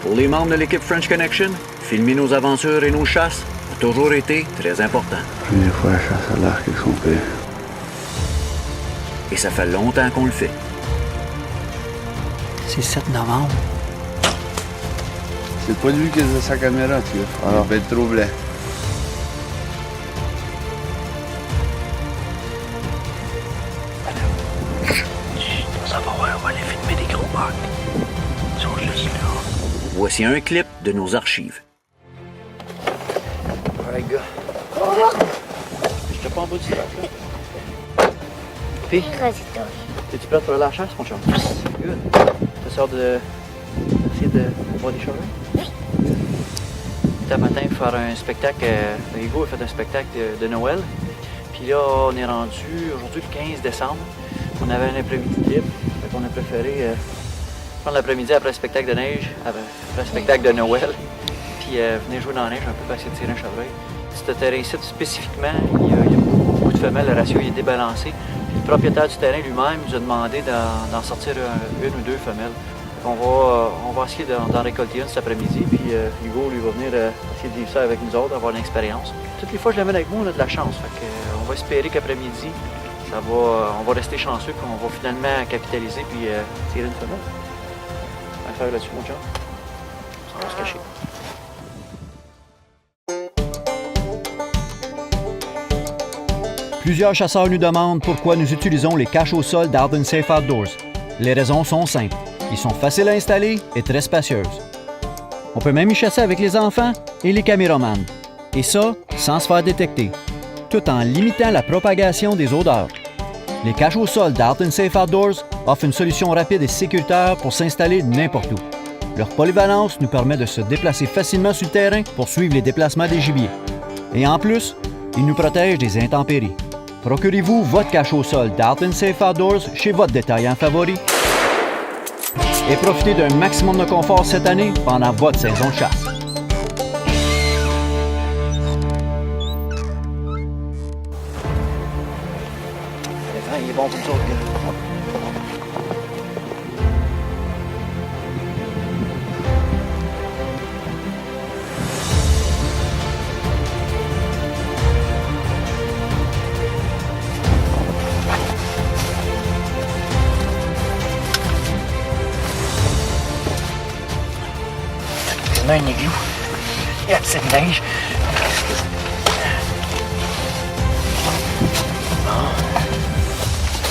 Pour les membres de l'équipe French Connection, filmer nos aventures et nos chasses a toujours été très important. Première fois à chasse à l'arc avec son père. Et ça fait longtemps qu'on le fait. C'est 7 novembre. C'est pas lui qui a sa caméra, tu vois. Alors, va être troublé. On va aller filmer des gros bacs. Ils sont juste là. Voici un clip de nos archives. Ouais, gars. Je te pas en bas du sac, là. Puis, t'es-tu prête pour la chasse, mon chum? Good. Tu sors de... essayer de voir des choses? Oui. Ce matin, il faut faire un spectacle. Hugo a fait un spectacle de Noël. Puis là, on est rendu aujourd'hui le 15 décembre. On avait un après-midi libre. Fait qu'on a préféré prendre l'après-midi après le spectacle de neige, après le spectacle de Noël. Puis venir jouer dans la neige un peu pour essayer de tirer un chevreuil. Ce terrain-ci, spécifiquement, il y a beaucoup de femelles. Le ratio est débalancé. Puis le propriétaire du terrain lui-même nous a demandé d'en sortir une ou deux femelles. On va essayer d'en récolter une cet après-midi, puis Hugo, lui, va venir essayer de vivre ça avec nous autres, avoir une expérience. Toutes les fois que je l'amène avec moi, on a de la chance. Fait que, on va espérer qu'après-midi, on va rester chanceux, puis on va finalement capitaliser, puis tirer une femelle. On va faire là-dessus, mon chum. On va se cacher. Plusieurs chasseurs nous demandent pourquoi nous utilisons les caches au sol d'Arden Safe Outdoors. Les raisons sont simples. Ils sont faciles à installer et très spacieuses. On peut même y chasser avec les enfants et les caméromans. Et ça, sans se faire détecter, tout en limitant la propagation des odeurs. Les caches au sol d'Arden Safe Outdoors offrent une solution rapide et sécuritaire pour s'installer n'importe où. Leur polyvalence nous permet de se déplacer facilement sur le terrain pour suivre les déplacements des gibiers. Et en plus, ils nous protègent des intempéries. Procurez-vous votre cache au sol d'Arden Safe Outdoors chez votre détaillant favori et profitez d'un maximum de confort cette année pendant votre saison de chasse. Il est bon pour nous autres, gars. On a un igloo. Il y a assez de neige.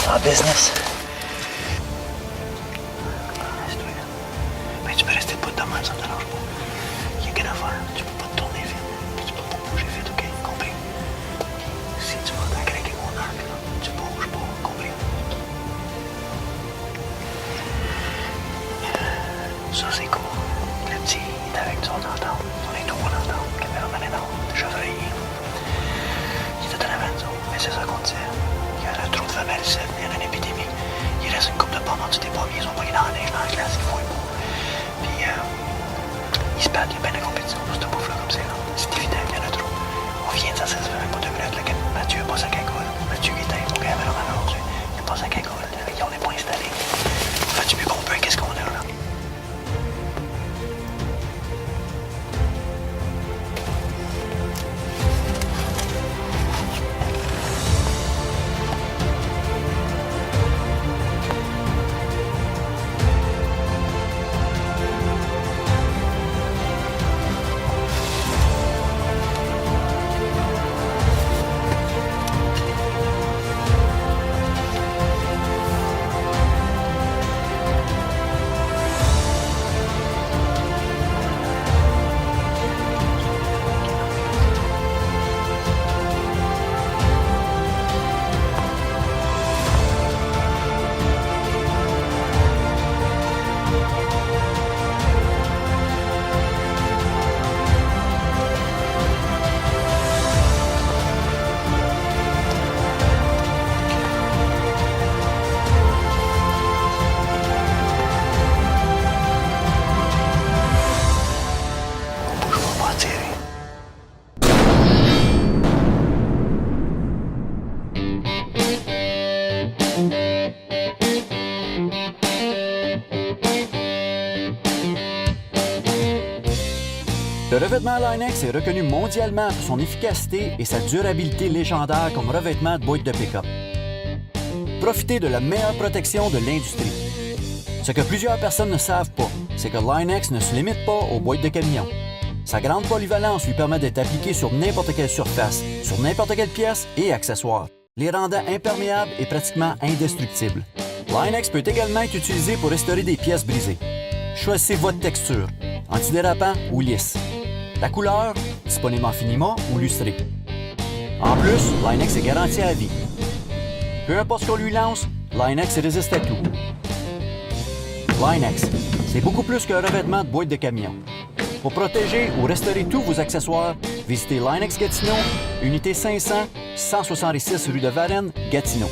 En business. Ben, tu peux rester debout de même, ça me dérange pas. Il y a qu'une affaire. Tu peux pas te tourner vite. Puis tu peux pas bouger vite, ok? Compris? Si tu vas craquer mon arc, là, tu bouges pas, compris? Ça, c'est cool. Le petit est avec nous, on entend. On est tout, on entend. Le caméraman est là, déjà veillé. Il était en avant de nous, mais c'est ça qu'on disait. Il y a trop de femelles ici, il y a une épidémie. Le revêtement Line-X est reconnu mondialement pour son efficacité et sa durabilité légendaire comme revêtement de boîte de pick-up. Profitez de la meilleure protection de l'industrie. Ce que plusieurs personnes ne savent pas, c'est que Line-X ne se limite pas aux boîtes de camion. Sa grande polyvalence lui permet d'être appliqué sur n'importe quelle surface, sur n'importe quelle pièce et accessoire, les rendant imperméables et pratiquement indestructibles. Line-X peut également être utilisé pour restaurer des pièces brisées. Choisissez votre texture, antidérapant ou lisse. La couleur, disponible en finiment ou lustré. En plus, Line-X est garanti à vie. Peu importe ce qu'on lui lance, Line-X résiste à tout. Line-X, c'est beaucoup plus qu'un revêtement de boîte de camion. Pour protéger ou restaurer tous vos accessoires, visitez Line-X Gatineau, unité 500, 166 rue de Varennes, Gatineau.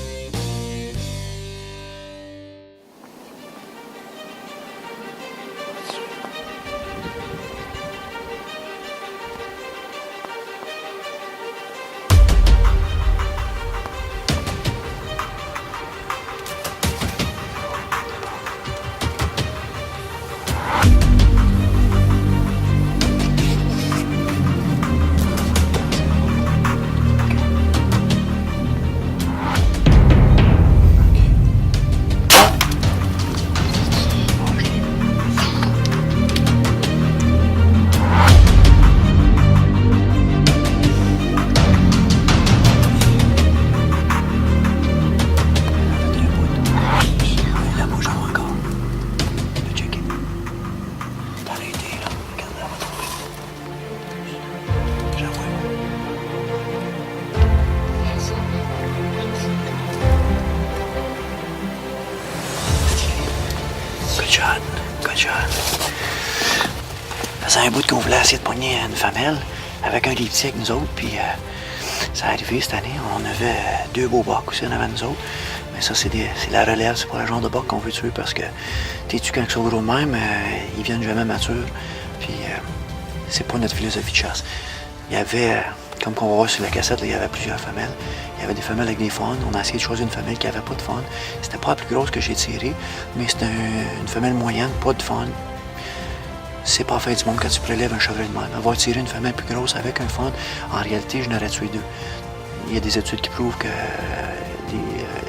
Good job. Ça faisait un bout qu'on voulait essayer de pogner une femelle avec un des petits avec nous autres, puis ça est arrivé cette année. On avait deux beaux bocs aussi en avant de nous autres. Mais ça, c'est la relève, c'est pas le genre de boc qu'on veut tuer parce que t'es tu quand ils sont gros de même, ils viennent jamais matures. Puis c'est pas notre philosophie de chasse. Il y avait, comme on va voir sur la cassette, là, il y avait plusieurs femelles. Il y avait des femelles avec des faunes. On a essayé de choisir une femelle qui avait pas de faune. C'était pas la plus grosse que j'ai tirée, mais c'était une femelle moyenne, pas de faune. C'est pas fait du monde quand tu prélèves un chevreuil de même. Avoir tiré une femelle plus grosse avec un faune, en réalité, je n'aurais tué deux. Il y a des études qui prouvent que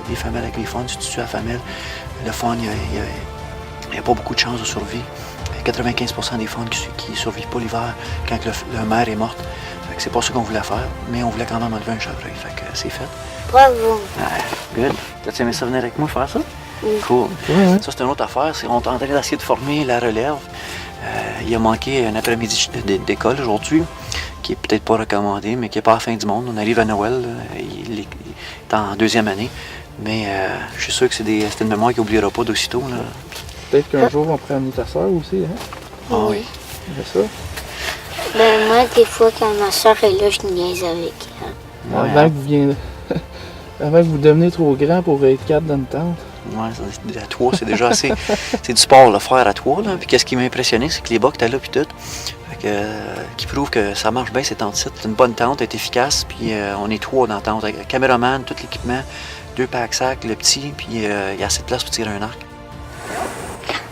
des femelles avec les faunes, si tu tues la femelle, le faune, il n'y a pas beaucoup de chances de survie. 95% des faunes qui survivent pas l'hiver quand le mère est morte. Fait que c'est pas ça qu'on voulait faire, mais on voulait quand même enlever un chevreuil. Fait que c'est fait. Bravo. Good. T'as-tu aimé ça venir avec moi faire ça? Oui. Cool. Ouais. Ça, c'est une autre affaire. On est en train d'essayer de former la relève. Il a manqué un après-midi d'école aujourd'hui, qui est peut-être pas recommandé, mais qui n'est pas à la fin du monde. On arrive à Noël, il est en deuxième année. Mais je suis sûr que c'est une mémoire qu'il n'oubliera pas d'aussitôt. Là. Peut-être qu'un jour, on pourrait amener ta soeur aussi, hein? Ah oui. C'est ça? Ben, moi, des fois, quand ma soeur est là, je niaise avec elle. Ouais, Avant que vous viennent... Avant que vous deveniez trop grand pour être quatre dans une tente. Ouais, à trois, c'est déjà assez. C'est du sport, le faire à trois. Là. Puis qu'est-ce qui m'a impressionné, c'est que les bocs étaient là, puis tout. Fait que, qui prouve que ça marche bien, ces tentes-ci. C'est une bonne tente, elle est efficace, puis on est trois dans la tente. Avec le caméraman, tout l'équipement, 2 pack-sacs, le petit, puis il y a assez de place pour tirer un arc.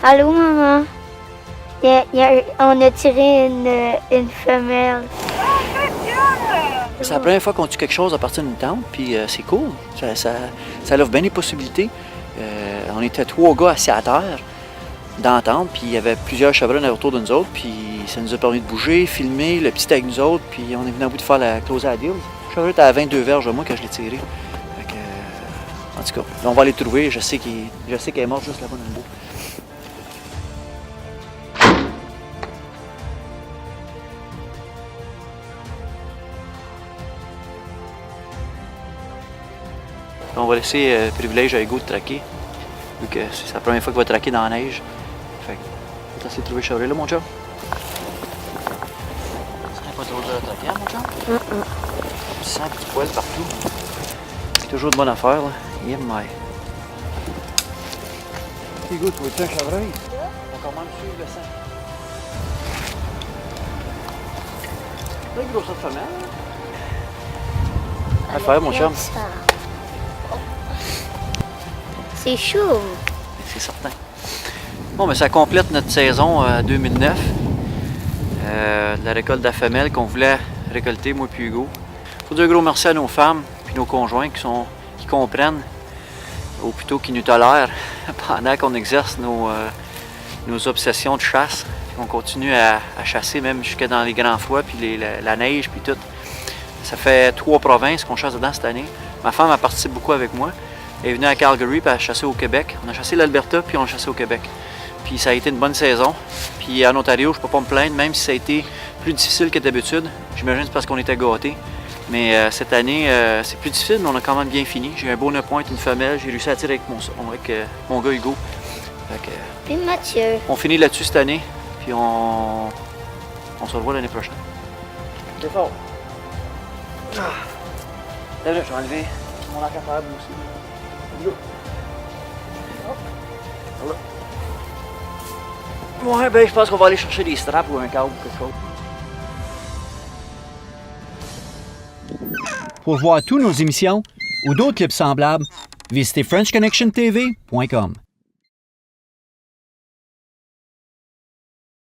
Allô, maman? On a tiré une femelle. C'est la première fois qu'on tue quelque chose à partir d'une tente, puis c'est cool. Ça offre bien des possibilités. On était 3 gars assis à terre dans la tente, puis il y avait plusieurs chevreuils autour de nous autres, puis ça nous a permis de bouger, filmer, le petit avec nous autres, puis on est venu à bout de faire la close à deal. Le chevreuil était à 22 verges de moi quand je l'ai tiré. Fait que, en tout cas, là, on va aller le trouver. Je sais qu'elle est morte juste là-bas dans le bois. On va laisser le privilège à Hugo de traquer, vu que c'est la première fois qu'il va traquer dans la neige. Fait que, on va essayer de trouver le chevreuil là, mon chum. Ça n'est pas trop dur à traquer, hein, mon chum? Tu sens un petit poil partout. C'est toujours de bonne affaire, là. Yeah, my. Hugo, tu vois-tu un chevreuil? On va quand même suivre le sang. Pas une grosse femelle. À faire, mon chum. C'est chaud. C'est certain. Bon, mais ça complète notre saison 2009. de la récolte de la femelle qu'on voulait récolter, moi puis Hugo. Faut dire un gros merci à nos femmes puis nos conjoints qui comprennent, ou plutôt qui nous tolèrent pendant qu'on exerce nos obsessions de chasse. On continue à chasser même jusque dans les grands froids, puis la neige, puis tout. Ça fait 3 provinces qu'on chasse dedans cette année. Ma femme a participé beaucoup avec moi. Elle est venue à Calgary, puis elle a chassé au Québec. On a chassé l'Alberta, puis on a chassé au Québec. Puis ça a été une bonne saison. Puis en Ontario, je peux pas me plaindre, même si ça a été plus difficile que d'habitude. J'imagine que c'est parce qu'on était gâtés. Mais cette année, c'est plus difficile, mais on a quand même bien fini. J'ai eu un beau 9 points, une femelle. J'ai réussi à tirer avec mon gars Hugo. Fait que, Puis Mathieu. on finit là-dessus cette année, puis on se revoit l'année prochaine. C'est fort. Là, je vais enlever mon arc à faire aussi. Go. Ouais, ben je pense qu'on va aller chercher des straps ou un câble ou quelque chose. Pour voir toutes nos émissions ou d'autres clips semblables, visitez FrenchConnectionTV.com.